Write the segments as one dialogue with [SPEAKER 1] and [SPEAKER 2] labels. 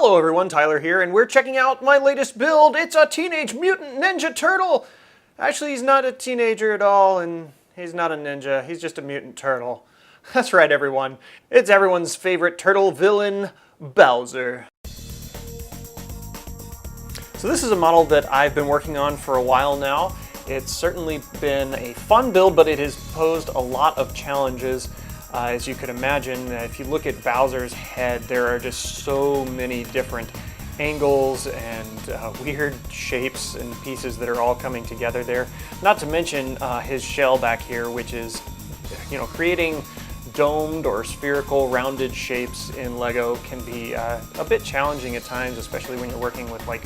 [SPEAKER 1] Hello everyone, Tyler here, and we're checking out my latest build. It's a Teenage Mutant Ninja Turtle! Actually, he's not a teenager at all, and he's not a ninja. He's just a mutant turtle. That's right, everyone. It's everyone's favorite turtle villain, Bowser. So this is a model that I've been working on for a while now. It's certainly been a fun build, but it has posed a lot of challenges. As you could imagine, if you look at Bowser's head, there are just so many different angles and weird shapes and pieces that are all coming together there. Not to mention his shell back here, which is, creating domed or spherical rounded shapes in Lego can be a bit challenging at times, especially when you're working with like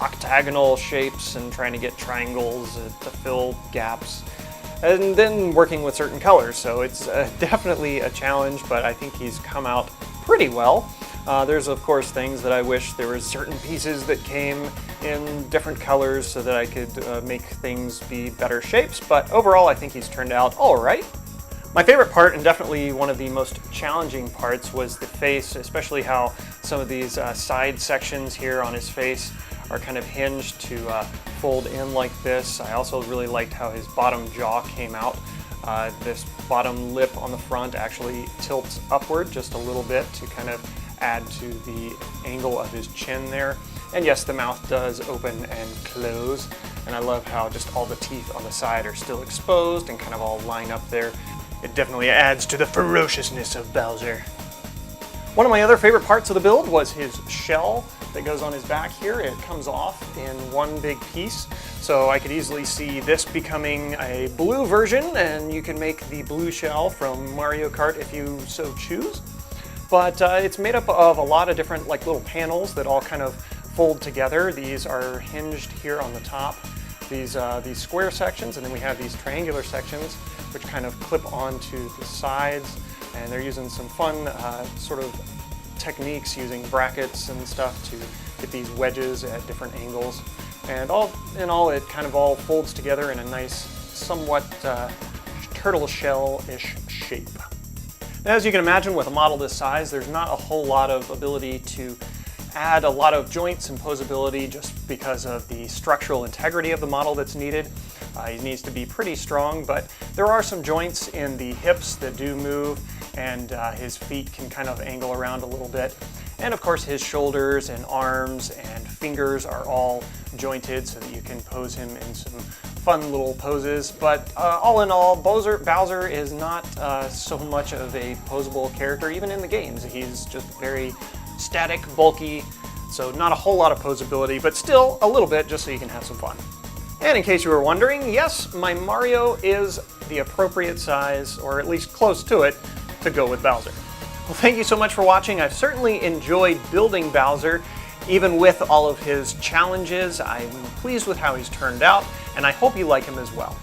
[SPEAKER 1] octagonal shapes and trying to get triangles to fill gaps. And then working with certain colors, so it's definitely a challenge, but I think he's come out pretty well. There's of course things that I wish there were certain pieces that came in different colors so that I could make things be better shapes, but overall I think he's turned out all right. My favorite part, and definitely one of the most challenging parts, was the face, especially how some of these side sections here on his face are kind of hinged to fold in like this. I also really liked how his bottom jaw came out. This bottom lip on the front actually tilts upward just a little bit to kind of add to the angle of his chin there. And yes, the mouth does open and close. And I love how just all the teeth on the side are still exposed and kind of all line up there. It definitely adds to the ferociousness of Bowser. One of my other favorite parts of the build was his shell that goes on his back here. It comes off in one big piece, so I could easily see this becoming a blue version, and you can make the blue shell from Mario Kart if you so choose. But it's made up of a lot of different like little panels that all kind of fold together. These are hinged here on the top, these square sections, and then we have these triangular sections which kind of clip onto the sides, and they're using some fun sort of techniques using brackets and stuff to get these wedges at different angles. And all in all, it kind of all folds together in a nice, somewhat turtle shell-ish shape. Now, as you can imagine, with a model this size, there's not a whole lot of ability to add a lot of joints and posability just because of the structural integrity of the model that's needed. He needs to be pretty strong, but there are some joints in the hips that do move, and his feet can kind of angle around a little bit. And of course his shoulders and arms and fingers are all jointed so that you can pose him in some fun little poses. But all in all, Bowser is not so much of a posable character, even in the games. He's just very static, bulky, so not a whole lot of posability, but still a little bit just so you can have some fun. And in case you were wondering, yes, my Mario is the appropriate size, or at least close to it, to go with Bowser. Well, thank you so much for watching. I've certainly enjoyed building Bowser, even with all of his challenges. I'm pleased with how he's turned out, and I hope you like him as well.